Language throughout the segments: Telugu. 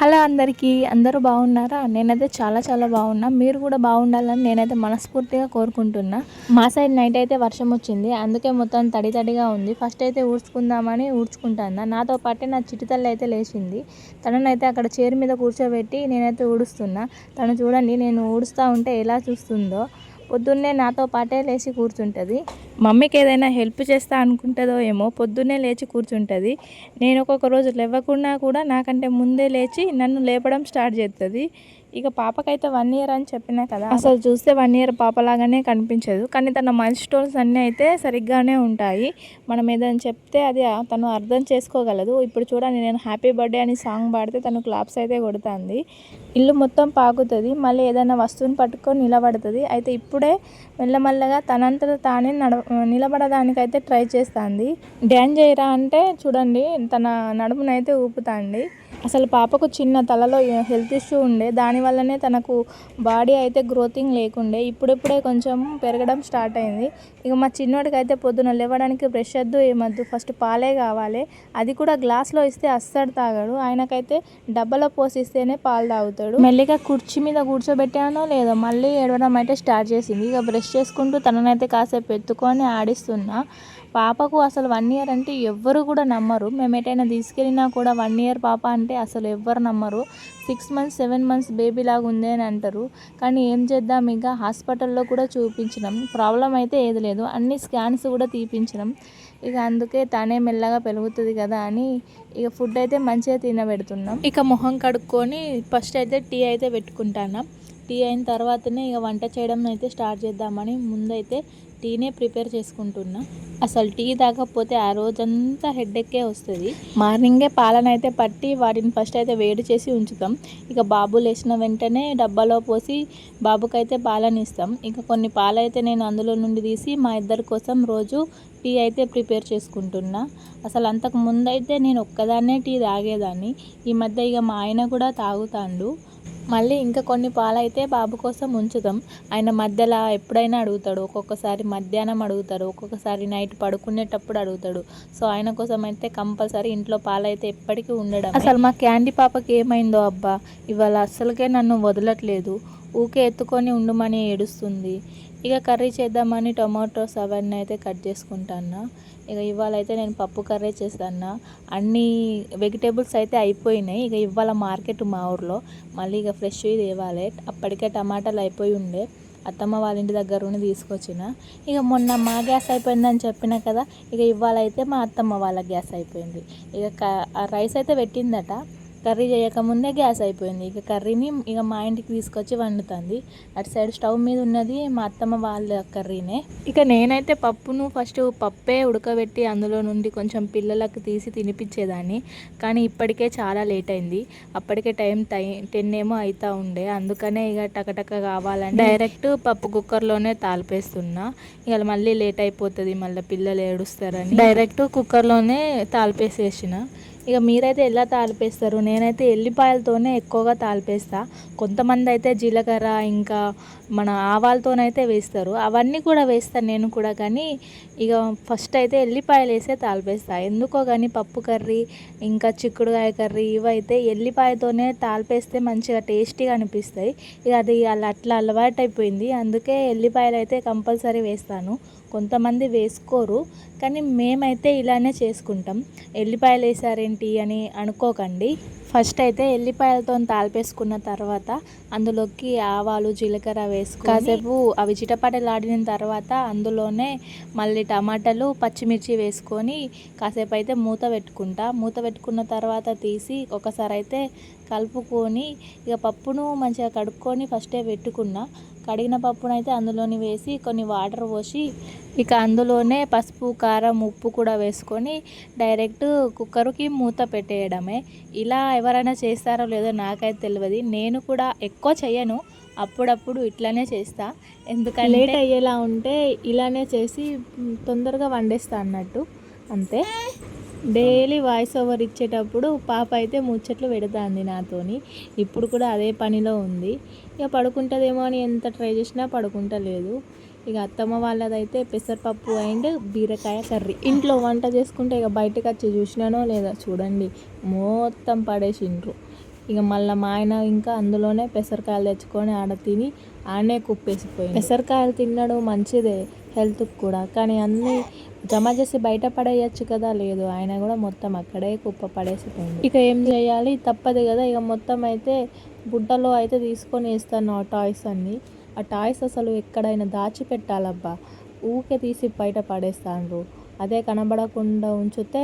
హలో అందరికీ, అందరూ బాగున్నారా? నేనైతే చాలా బాగున్నా. మీరు కూడా బాగుండాలని నేనైతే మనస్ఫూర్తిగా కోరుకుంటున్నా. మా సైడ్ నైట్ అయితే వర్షం వచ్చింది, అందుకే మొత్తం తడిగా ఉంది. ఫస్ట్ అయితే ఊడ్చుకుందామని ఊడ్చుకుంటాను. నాతో పాటే నా చిట్టి తల్లి అయితే లేచింది. తననైతే అక్కడ చైర్ మీద కూర్చోబెట్టి నేనైతే ఊడుస్తున్నా. తను చూడండి, నేను ఊడుస్తూ ఉంటే ఎలా చూస్తుందో. పొద్దున్నే నాతో పాటే లేచి కూర్చుంటుంది. మమ్మీకి ఏదైనా హెల్ప్ చేస్తా అనుకుంటుందో ఏమో, పొద్దున్నే లేచి కూర్చుంటుంది. నేను ఒక్కొక్క రోజు లేవకున్నా కూడా నాకంటే ముందే లేచి నన్ను లేపడం స్టార్ట్ చేస్తుంది. ఇక పాపకైతే 1 ఇయర్ అని చెప్పినా కదా, అసలు చూస్తే 1 ఇయర్ పాపలాగానే కనిపించదు. కానీ తన మైల్ స్టోన్స్ అన్నీ అయితే సరిగ్గానే ఉంటాయి. మనం ఏదైనా చెప్తే అది తను అర్థం చేసుకోగలదు. ఇప్పుడు చూడండి, నేను హ్యాపీ బర్త్డే అని సాంగ్ పాడితే తను క్లాప్స్ అయితే కొడుతుంది. ఇల్లు మొత్తం పాకుతుంది, మళ్ళీ ఏదైనా వస్తువుని పట్టుకొని నిలబడుతుంది. అయితే ఇప్పుడే మెల్లమెల్లగా తనంతట తానే నిలబడడానికైతే ట్రై చేస్తుంది. డ్యాన్స్ చేయరా అంటే చూడండి, తన నడుమునైతే ఊపుతుంది. అసలు పాపకు చిన్న తలలో హెల్త్ ఇష్యూ ఉండే, దానివల్లనే తనకు బాడీ అయితే గ్రోతింగ్ లేకుండే. ఇప్పుడిప్పుడే కొంచెం పెరగడం స్టార్ట్ అయింది. ఇక మా చిన్నోడికి అయితే పొద్దున లేవడానికి బ్రష్ వద్దు ఏమద్దు, ఫస్ట్ పాలే కావాలి. అది కూడా గ్లాస్లో ఇస్తే అస్సలు తాగడు. ఆయనకైతే డబ్బాలో పోసిస్తేనే పాలు తాగుతాడు. మెల్లిగా కుర్చీ మీద కూర్చోబెట్టానో లేదో మళ్ళీ ఏడవడం అయితే స్టార్ట్ చేసింది. ఇక బ్రష్ చేసుకుంటూ తననైతే కాసేపు ఎత్తుకొని ఆడిస్తున్నా. పాపకు అసలు 1 ఇయర్ అంటే ఎవ్వరు కూడా నమ్మరు. మేము ఎటైనా తీసుకెళ్ళినా కూడా 1 ఇయర్ పాప అంటే అసలు ఎవ్వరు నమ్మరు. 6 మంత్స్ 7 మంత్స్ బేబీ లాగా ఉంది అని అంటారు. కానీ ఏం చేద్దాం, ఇక హాస్పిటల్లో కూడా చూపించినాం. ప్రాబ్లం అయితే ఏది లేదు, అన్ని స్కాన్స్ కూడా తీపించినాం. ఇక అందుకే తనే మెల్లగా పెరుగుతుంది కదా అని ఇక ఫుడ్ అయితే మంచిగా తినబెడుతున్నాం. ఇక మొహం కడుక్కొని ఫస్ట్ అయితే టీ అయితే పెట్టుకుంటాను. టీ అయిన తర్వాతనే ఇక వంట చేయడం అయితే స్టార్ట్ చేద్దామని ముందైతే టీనే ప్రిపేర్ చేసుకుంటున్నా. అసలు టీ తాగకపోతే ఆ రోజంతా హెడ్ఏకే వస్తుంది. మార్నింగే పాలనైతే పట్టి వాటిని ఫస్ట్ అయితే వేడి చేసి ఉంచుతాం. ఇక బాబు లేచిన వెంటనే డబ్బాలో పోసి బాబుకైతే పాలని ఇస్తాం. ఇక కొన్ని పాలైతే నేను అందులో నుండి తీసి మా ఇద్దరి కోసం రోజు టీ అయితే ప్రిపేర్ చేసుకుంటున్నా. అసలు అంతకు ముందైతే నేను ఒక్కదాన్నే టీ తాగేదాన్ని. ఈ మధ్య ఇక మా ఆయన కూడా తాగుతాండు. మళ్ళీ ఇంకా కొన్ని పాలైతే బాబు కోసం ఉంచుతాం. ఆయన మధ్యలో ఎప్పుడైనా అడుగుతాడు. ఒక్కొక్కసారి మధ్యాహ్నం అడుగుతాడు, ఒక్కొక్కసారి నైట్ పడుకునేటప్పుడు అడుగుతాడు. సో ఆయన కోసం అయితే కంపల్సరీ ఇంట్లో పాలైతే ఎప్పటికీ ఉండడం. అసలు మా క్యాండీ పాపకి ఏమైందో అబ్బా, ఇవాళ అస్సలకే నన్ను వదలట్లేదు. ఊకే ఎత్తుకొని ఉండమని ఏడుస్తుంది. ఇక కర్రీ చేద్దామని టొమాటోస్ అవన్నీ అయితే కట్ చేసుకుంటాను. ఇక ఇవాళ అయితే నేను పప్పు కర్రీ చేస్తాను. అన్ని వెజిటేబుల్స్ అయితే అయిపోయినాయి. ఇక ఇవాళ మార్కెట్ మా ఊర్లో మళ్ళీ ఇక ఫ్రెష్ తేవాలి. అప్పటికే టమాటాలు అయిపోయి ఉండే, అత్తమ్మ వాళ్ళ ఇంటి దగ్గర నుండి తీసుకొచ్చిన. ఇక మొన్న మా గ్యాస్ అయిపోయిందని చెప్పిన కదా, ఇక ఇవాళ అయితే మా అత్తమ్మ వాళ్ళ గ్యాస్ అయిపోయింది. ఇక రైస్ అయితే పెట్టిందట, కర్రీ చేయకముందే గ్యాస్ అయిపోయింది. ఇక కర్రీని ఇక మా ఇంటికి తీసుకొచ్చి వండుతుంది. అటు సైడ్ స్టవ్ మీద ఉన్నది మా అత్తమ్మ వాళ్ళ కర్రీనే. ఇక నేనైతే పప్పును ఫస్ట్ పప్పే ఉడకబెట్టి అందులో నుండి కొంచెం పిల్లలకు తీసి తినిపించేదాన్ని. కానీ ఇప్పటికే చాలా లేట్ అయింది. అప్పటికే టైం 10 ఏమో అవుతూ ఉండే. అందుకనే ఇక టకటక కావాలని డైరెక్ట్ పప్పు కుక్కర్లోనే తాలిపేస్తున్నా. ఇక మళ్ళీ లేట్ అయిపోతుంది, మళ్ళీ పిల్లలు ఏడుస్తారని డైరెక్ట్ కుక్కర్లోనే తాలిపేసేసిన. ఇక మీరైతే ఎలా తాలిపేస్తారు? నేనైతే ఎల్లిపాయలతోనే ఎక్కువగా తాలిపేస్తా. కొంతమంది అయితే జీలకర్ర ఇంకా మన ఆవాలతోనైతే వేస్తారు, అవన్నీ కూడా వేస్తాను నేను కూడా. కానీ ఇక ఫస్ట్ అయితే ఎల్లిపాయలు వేసే తాలిపేస్తా. ఎందుకో కానీ పప్పు కర్రీ ఇంకా చిక్కుడుకాయ కర్రీ ఇవైతే ఎల్లిపాయతోనే తాలిపేస్తే మంచిగా టేస్టీగా అనిపిస్తాయి. ఇక అది అట్లా అలవాటు అయిపోయింది, అందుకే ఎల్లిపాయలు అయితే కంపల్సరీ వేస్తాను. కొంతమంది వేసుకోరు, కానీ మేమైతే ఇలానే చేసుకుంటాం. ఎల్లిపాయలు వేసారేంటి అని అనుకోకండి. ఫస్ట్ అయితే ఎల్లిపాయలతో తాలిపేసుకున్న తర్వాత అందులోకి ఆవాలు జీలకర్ర వేసుకొని కాసేపు అవి చిటపటలాడిన తర్వాత అందులోనే మళ్ళీ టమాటాలు పచ్చిమిర్చి వేసుకొని కాసేపు అయితే మూత పెట్టుకుంటా. మూత పెట్టుకున్న తర్వాత తీసి ఒకసారి అయితే కలుపుకొని ఇక పప్పును మంచిగా కడుక్కొని ఫస్టే పెట్టుకున్నా. కడిగిన పప్పునైతే అందులోని వేసి కొన్ని వాటర్ పోసి ఇక అందులోనే పసుపు కారం ఉప్పు కూడా వేసుకొని డైరెక్ట్ కుక్కర్కి మూత పెట్టేయడమే. ఇలా ఎవరైనా చేస్తారో లేదో నాకైతే తెలియదు. నేను కూడా ఎక్కువ చేయను, అప్పుడప్పుడు ఇట్లానే చేస్తా. ఎందుకంటే లేట్ అయ్యేలా ఉంటే ఇలానే చేసి తొందరగా వండేస్తా అన్నట్టు, అంతే. డైలీ వాయిస్ ఓవర్ ఇచ్చేటప్పుడు పాప అయితే ముచ్చట్లు పెడుతుంది నాతోని. ఇప్పుడు కూడా అదే పనిలో ఉంది. ఇక పడుకుంటుందేమో అని ఎంత ట్రై చేసినా పడుకుంటలేదు. ఇక అత్తమ్మ వాళ్ళదైతే పెసరపప్పు అండ్ బీరకాయ కర్రీ. ఇంట్లో వంట చేసుకుంటే ఇక బయటకు వచ్చి చూసినానో లేదా చూడండి, మొత్తం పడేసిండ్రు. ఇక మళ్ళీ మా ఆయన ఇంకా అందులోనే పెసరకాయలు తెచ్చుకొని ఆడ తిని ఆడనే కుప్పేసిపోయింది. పెసరకాయలు తినడం మంచిదే హెల్త్కి కూడా, కానీ అన్నీ జమ చేసి బయట పడేయచ్చు కదా, లేదు ఆయన కూడా మొత్తం అక్కడే కుప్ప పడేసిపోయింది. ఇక ఏం చేయాలి, తప్పదు కదా. ఇక మొత్తం అయితే బుట్టలో అయితే తీసుకొని వేస్తాను ఆ టాయ్స్ అన్నీ. ఆ టాయ్స్ అసలు ఎక్కడైనా దాచిపెట్టాలబ్బా, ఊకే తీసి బయట పడేస్తాండ్రు. అదే కనబడకుండా ఉంచితే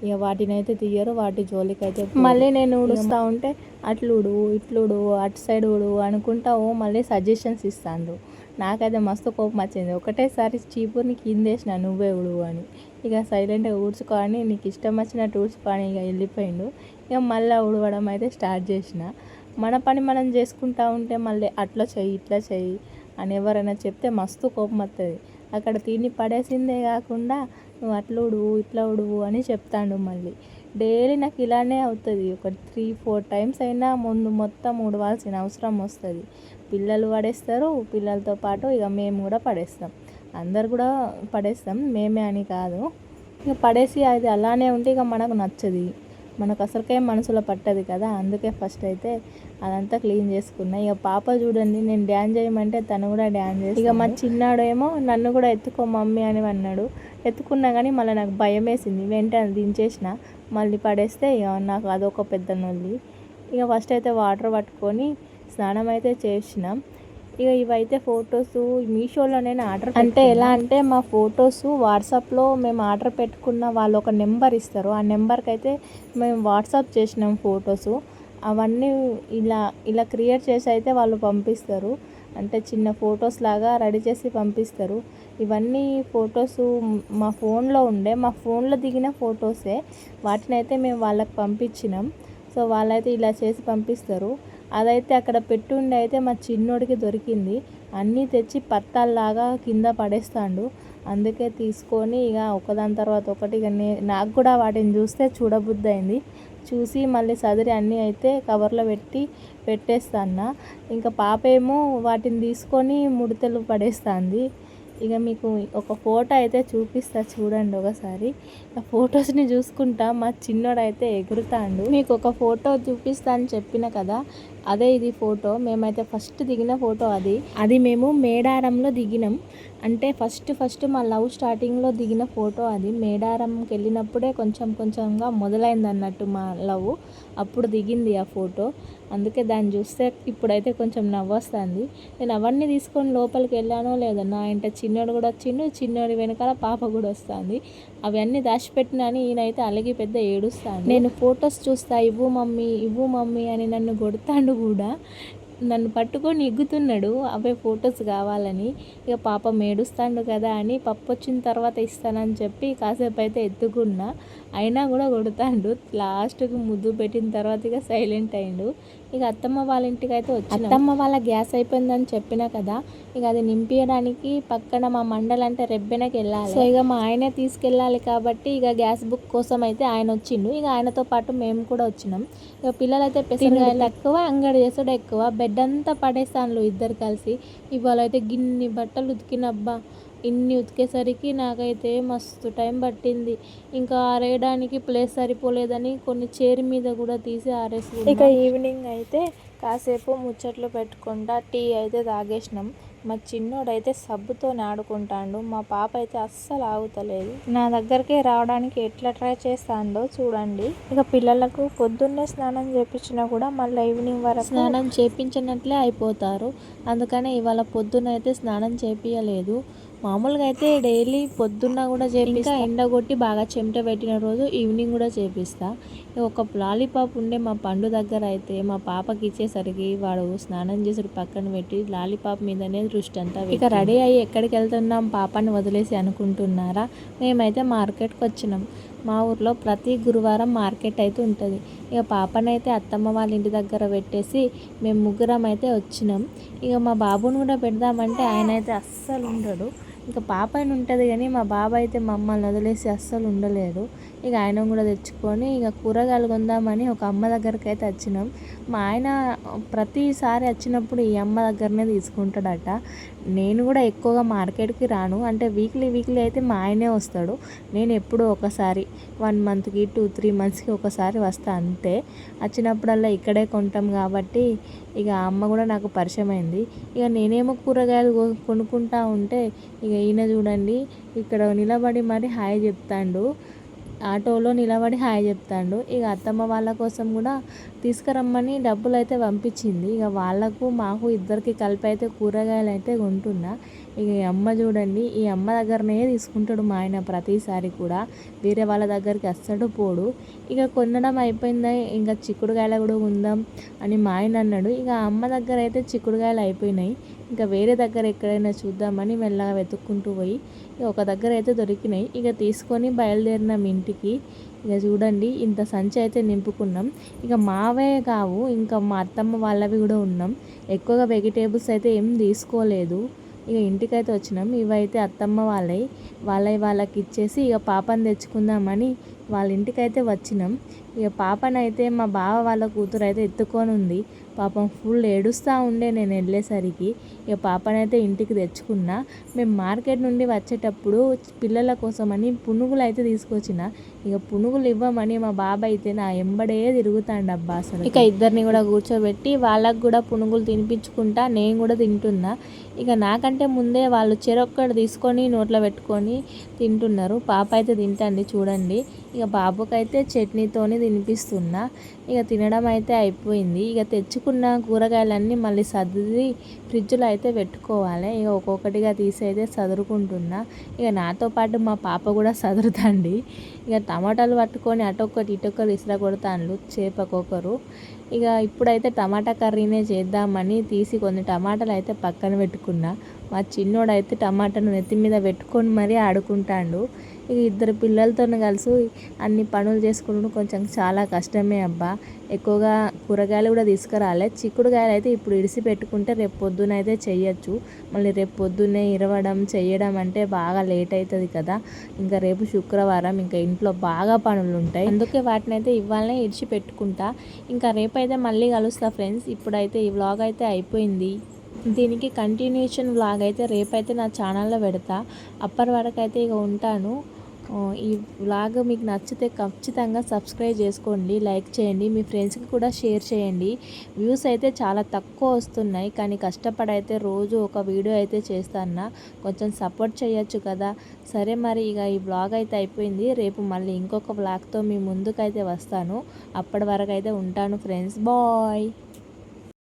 ఇక వాటిని అయితే తీయరు, వాటి జోలికి అయితే మళ్ళీ నేను ఊడుస్తూ ఉంటే అట్లుడు ఇట్లుడు అటు సైడ్ ఊడు అనుకుంటా మళ్ళీ సజెషన్స్ ఇస్తాండ్రు. నాకైతే మస్తు కోపం వచ్చింది. ఒకటేసారి చీపుర్ని కిందేసిన నువ్వే ఉడువు అని. ఇక సైలెంట్గా ఊడ్చుకొని నీకు ఇష్టం వచ్చినట్టు ఊడ్చుకొని ఇక వెళ్ళిపోయిండు. ఇక మళ్ళీ ఉడవడం అయితే స్టార్ట్ చేసిన. మన పని మనం చేసుకుంటూ ఉంటే మళ్ళీ అట్లా చెయ్యి ఇట్లా చెయ్యి అని ఎవరైనా చెప్తే మస్తు కోపం వస్తుంది. అక్కడ తిని పడేసిందే కాకుండా నువ్వు అట్లా ఉడువు ఇట్లా ఉడువు అని చెప్తాడు. మళ్ళీ డైలీ నాకు ఇలానే అవుతుంది. ఒక 3-4 టైమ్స్ అయినా ముందు మొత్తం ఉడవాల్సిన అవసరం వస్తుంది. పిల్లలు పడేస్తారు, పిల్లలతో పాటు ఇక మేము కూడా పడేస్తాం. అందరు కూడా పడేస్తాం, మేమే అని కాదు. ఇక పడేసి అది అలానే ఉంటే ఇక మనకు నచ్చదు, మనకు అసలుకే మనసులో పట్టదు కదా. అందుకే ఫస్ట్ అయితే అదంతా క్లీన్ చేసుకున్నా. ఇక పాప చూడండి, నేను డ్యాన్స్ చేయమంటే తను కూడా డ్యాన్స్ చేసి, ఇక మా చిన్నాడేమో నన్ను కూడా ఎత్తుకో మమ్మీ అని అన్నాడు. ఎత్తుకున్నా కానీ మళ్ళీ నాకు భయం వేసింది, వెంటనే దించేసిన. మళ్ళీ పడేస్తే ఇక నాకు అదొక పెద్ద నొల్లి. ఇక ఫస్ట్ అయితే వాటర్ పట్టుకొని స్నానం అయితే చేసినాం. ఇక ఇవైతే ఫొటోస్ మీషోలో నేను ఆర్డర్ అంటే ఎలా అంటే మా ఫొటోస్ వాట్సాప్లో మేము ఆర్డర్ పెట్టుకున్న వాళ్ళు ఒక నెంబర్ ఇస్తారు. ఆ నెంబర్కి అయితే మేము వాట్సాప్ చేసినాం ఫొటోస్. అవన్నీ ఇలా క్రియేట్ చేసి అయితే వాళ్ళు పంపిస్తారు. అంటే చిన్న ఫొటోస్ లాగా రెడీ చేసి పంపిస్తారు. ఇవన్నీ ఫొటోస్ మా ఫోన్లో మా ఫోన్లో దిగిన ఫొటోసే. వాటిని అయితే మేము వాళ్ళకి పంపించినాం. సో వాళ్ళైతే ఇలా చేసి పంపిస్తారు. అదైతే అక్కడ పెట్టుండి అయితే మా చిన్నోడికి దొరికింది. అన్నీ తెచ్చి పత్తాల్లాగా కింద పడేస్తాడు. అందుకే తీసుకొని ఇక ఒకదాని తర్వాత ఒకటి ఇక నాకు కూడా వాటిని చూస్తే చూడబుద్ధి అయింది. చూసి మళ్ళీ సదిరి అన్నీ అయితే కవర్లో పెట్టేస్తాను. ఇంకా పాప ఏమో వాటిని తీసుకొని ముడతలు పడేస్తుంది. ఇక మీకు ఒక ఫోటో అయితే చూపిస్తా చూడండి ఒకసారి. ఆ ఫొటోస్ని చూసుకుంటా మా చిన్నోడైతే ఎగురుతాడు. మీకు ఒక ఫోటో చూపిస్తా అని చెప్పిన కదా, అదే ఇది ఫోటో. మేమైతే ఫస్ట్ దిగిన ఫోటో అది మేము మేడారంలో దిగినాం. అంటే ఫస్ట్ మా లవ్ స్టార్టింగ్లో దిగిన ఫోటో అది. మేడారంకి వెళ్ళినప్పుడే కొంచెంగా మొదలైంది అన్నట్టు మా లవ్. అప్పుడు దిగింది ఆ ఫోటో. అందుకే దాన్ని చూస్తే ఇప్పుడైతే కొంచెం నవ్వొస్తుంది. నేను అవన్నీ తీసుకొని లోపలికి వెళ్ళానో లేదో, నా ఇంట చిన్నోడు కూడా వచ్చిండు, చిన్నోడి వెనకాల పాప కూడా వస్తుంది. అవన్నీ దాచిపెట్టినా అని ఈయనైతే అలిగి పెద్ద ఏడుస్తాను. నేను ఫొటోస్ చూస్తా, ఇవ్వు మమ్మీ అని నన్ను కొడతాడు కూడా. నన్ను పట్టుకొని ఎగ్గుతున్నాడు అవే ఫొటోస్ కావాలని. ఇక పాప ఏడుస్తాడు కదా అని పప్పు వచ్చిన తర్వాత ఇస్తానని చెప్పి కాసేపు అయితే ఎత్తుకున్నా. అయినా కూడా కొడతాడు. లాస్ట్కి ముద్దు పెట్టిన తర్వాత ఇక సైలెంట్ అయ్యిండు. ఇక అత్తమ్మ వాళ్ళ ఇంటికి అయితే వచ్చి, అత్తమ్మ వాళ్ళ గ్యాస్ అయిపోయిందని చెప్పినా కదా, ఇక అది నింపించడానికి పక్కన మా మండలం అంటే రెబ్బెనకి వెళ్ళాలి. సో ఇక మా ఆయనే తీసుకెళ్ళాలి కాబట్టి ఇక గ్యాస్ బుక్ కోసం అయితే ఆయన వచ్చిండు. ఇక ఆయనతో పాటు మేము కూడా వచ్చినాం. ఇక పిల్లలు అయితే పెసరకాయలు తక్కువ, అంగడి చేసుడు ఎక్కువ. బెడ్ అంతా పడేస్తాను ఇద్దరు కలిసి. ఇవాళ అయితే గిన్ని బట్టలు ఉతికినబ్బా. ఇన్ని ఉతికేసరికి నాకైతే మస్తు టైం పట్టింది. ఇంకా ఆరేయడానికి ప్లేస్ సరిపోలేదని కొన్ని చైర్ మీద కూడా తీసి ఆరేసుకున్నాం. ఇక ఈవినింగ్ అయితే కాసేపు ముచ్చట్లు పెట్టుకుంటా టీ అయితే తాగేసినాం. మా చిన్నోడైతే సబ్బుతో ఆడుకుంటాడు. మా పాప అయితే అస్సలు ఆగుతలేదు. నా దగ్గరికి రావడానికి ఎట్లా ట్రై చేస్తాందో చూడండి. ఇక పిల్లలకు పొద్దున్నే స్నానం చేయించినా కూడా మళ్ళీ ఈవినింగ్ వరకు స్నానం చేయించినట్లే అయిపోతారు. అందుకనే ఇవాళ పొద్దునైతే స్నానం చేయించలేదు. మామూలుగా అయితే డైలీ పొద్దున్న కూడా చేపిస్తా, ఎండగొట్టి బాగా చెమట పెట్టిన రోజు ఈవినింగ్ కూడా చేపిస్తా. ఒక లాలీపాప్ ఉండే మా పండు దగ్గర అయితే మా పాపకి ఇచ్చేసరికి వాడు స్నానం చేసి పక్కన పెట్టి లాలీపాప్ మీదనే దృష్టి అంతా. ఇక రెడీ అయ్యి ఎక్కడికి వెళ్తున్నాం పాపని వదిలేసి అనుకుంటున్నారా? మేమైతే మార్కెట్కి వచ్చినాం. మా ఊర్లో ప్రతి గురువారం మార్కెట్ అయితే ఉంటుంది. ఇక పాపనైతే అత్తమ్మ వాళ్ళ ఇంటి దగ్గర పెట్టేసి మేము ముగ్గురం అయితే వచ్చినాం. ఇక మా బాబుని కూడా పెడదామంటే ఆయన అయితే అస్సలు ఉండడు. ఇంకా పాప అయిన ఉంటుంది కానీ మా బాబు అయితే మమ్మల్ని వదిలేసి అస్సలు ఉండలేడు. ఇక ఆయన కూడా తెచ్చుకొని ఇక కూరగాయలు కొందామని ఒక అమ్మ దగ్గరికి అయితే వచ్చినాం. మా ఆయన ప్రతిసారి వచ్చినప్పుడు ఈ అమ్మ దగ్గరనే తీసుకుంటాడట. నేను కూడా ఎక్కువగా మార్కెట్కి రాను, అంటే వీక్లీ అయితే మా ఆయనే వస్తాడు. నేను ఎప్పుడో ఒకసారి 1 మంత్కి 2-3 మంత్స్కి ఒకసారి వస్తా అంతే. వచ్చినప్పుడల్లా ఇక్కడే కొంటాం కాబట్టి ఇక అమ్మ కూడా నాకు పరిచయం అయింది. ఇక నేనేమో కూరగాయలు కొనుక్కుంటా ఉంటే ఇక ఈయన చూడండి ఇక్కడ నిలబడి మరి హాయ్ చెప్తాండు, ఆటోలో నిలబడి హాయ్ చెప్తాండు. ఇక అత్తమ్మ వాళ్ళ కోసం కూడా తీసుకురమ్మని డబ్బులు అయితే పంపించింది. ఇక వాళ్ళకు మాకు ఇద్దరికి కలిపి అయితే కూరగాయలు అయితే కొంటున్నా. ఇక ఈ అమ్మ చూడండి, ఈ అమ్మ దగ్గరనే తీసుకుంటాడు మా ఆయన ప్రతిసారి కూడా, వేరే వాళ్ళ దగ్గరికి అస్సలు పోడు. ఇక కొనడం అయిపోయిందా, ఇంకా చిక్కుడుకాయలు కూడా ఉందాం అని మా ఆయన అన్నాడు. ఇక అమ్మ దగ్గర అయితే చిక్కుడుకాయలు అయిపోయినాయి. ఇంకా వేరే దగ్గర ఎక్కడైనా చూద్దామని మెల్లగా వెతుక్కుంటూ పోయి ఒక దగ్గర అయితే దొరికినాయి. ఇక తీసుకొని బయలుదేరినాం ఇంటికి. ఇక చూడండి ఇంత సంచి అయితే నింపుకున్నాం. ఇక మావే కావు, ఇంకా మా అత్తమ్మ వాళ్ళవి కూడా ఉన్నాం. ఎక్కువగా వెజిటేబుల్స్ అయితే ఏం తీసుకోలేదు. ఇక ఇంటికైతే వచ్చినాం. ఇవైతే అత్తమ్మ వాళ్ళకి ఇచ్చేసి ఇక పాపని తెచ్చుకుందామని వాళ్ళ ఇంటికైతే వచ్చినాం. ఇక పాపనైతే మా బావ వాళ్ళ కూతురు అయితే ఎత్తుకొని ఉంది. పాపం ఫుల్ ఏడుస్తూ ఉండే నేను వెళ్ళేసరికి. ఇక పాపనైతే ఇంటికి తెచ్చుకున్నా. మేము మార్కెట్ నుండి వచ్చేటప్పుడు పిల్లల కోసమని పునుగులు అయితే తీసుకొచ్చిన. ఇక పునుగులు ఇవ్వమని మా బాబాయ్ అయితే నా ఎంబడే తిరుగుతాండు అబ్బా అసలు. ఇక ఇద్దరిని కూడా కూర్చోబెట్టి వాళ్ళకు కూడా పునుగులు తినిపించుకుంటా నేను కూడా తింటున్నా. ఇక నాకంటే ముందే వాళ్ళు చెరొక్కటి తీసుకొని నోట్లో పెట్టుకొని తింటున్నారు. పాప అయితే తింటండి చూడండి. ఇక బాబుకైతే చట్నీతోని తినిపిస్తున్నా. ఇక తినడం అయితే అయిపోయింది. ఇక తెచ్చుకున్న కూరగాయలన్నీ మళ్ళీ సర్ది ఫ్రిడ్జ్లో అయితే పెట్టుకోవాలి. ఇక ఒక్కొక్కటిగా తీసి అయితే సదురుకుంటున్నా. ఇక నాతో పాటు మా పాప కూడా సదురుతండి. ఇక టమాటాలు పట్టుకొని అటొక్కటి ఇటొక్కటి ఇసుర కొడతాండ్లు చేపకొకరు. ఇక ఇప్పుడైతే టమాటా కర్రీనే చేద్దామని తీసి కొన్ని టమాటాలు అయితే పక్కన పెట్టుకున్నా. మా చిన్నోడైతే టమాటాను నెత్తి మీద పెట్టుకొని మరీ ఆడుకుంటాడు. ఇక ఇద్దరు పిల్లలతో కలిసి అన్ని పనులు చేసుకుంటూ కొంచెం చాలా కష్టమే అబ్బా. ఎక్కువగా కూరగాయలు కూడా తీసుకురాలే. చిక్కుడుకాయలు అయితే ఇప్పుడు ఇడిసి పెట్టుకుంటే రేపు పొద్దున అయితే చెయ్యొచ్చు. మళ్ళీ రేపు పొద్దున్నే ఇరవడం చేయడం అంటే బాగా లేట్ అవుతుంది కదా. ఇంకా రేపు శుక్రవారం, ఇంకా ఇంట్లో బాగా పనులు ఉంటాయి. అందుకే వాటిని అయితే ఇవాళనే ఇడిచి పెట్టుకుంటా. ఇంకా రేపైతే మళ్ళీ కలుస్తా ఫ్రెండ్స్. ఇప్పుడైతే ఈ వ్లాగ్ అయితే అయిపోయింది. దీనికి కంటిన్యూషన్ వ్లాగ్ అయితే రేపైతే నా ఛానల్లో పెడతా. అప్పటి వరకు అయితే ఇక ఉంటాను. ఈ వ్లాగ్ మీకు నచ్చితే ఖచ్చితంగా సబ్స్క్రైబ్ చేసుకోండి, లైక్ చేయండి, మీ ఫ్రెండ్స్కి కూడా షేర్ చేయండి. వ్యూస్ అయితే చాలా తక్కువ వస్తున్నాయి, కానీ కష్టపడైతే రోజు ఒక వీడియో అయితే చేస్తాను. కొంచెం సపోర్ట్ చేయొచ్చు కదా. సరే మరి ఇక ఈ వ్లాగ్ అయితే అయిపోయింది. రేపు మళ్ళీ ఇంకొక వ్లాగ్తో మీ ముందుకైతే వస్తాను. అప్పటి వరకు అయితే ఉంటాను ఫ్రెండ్స్. బాయ్.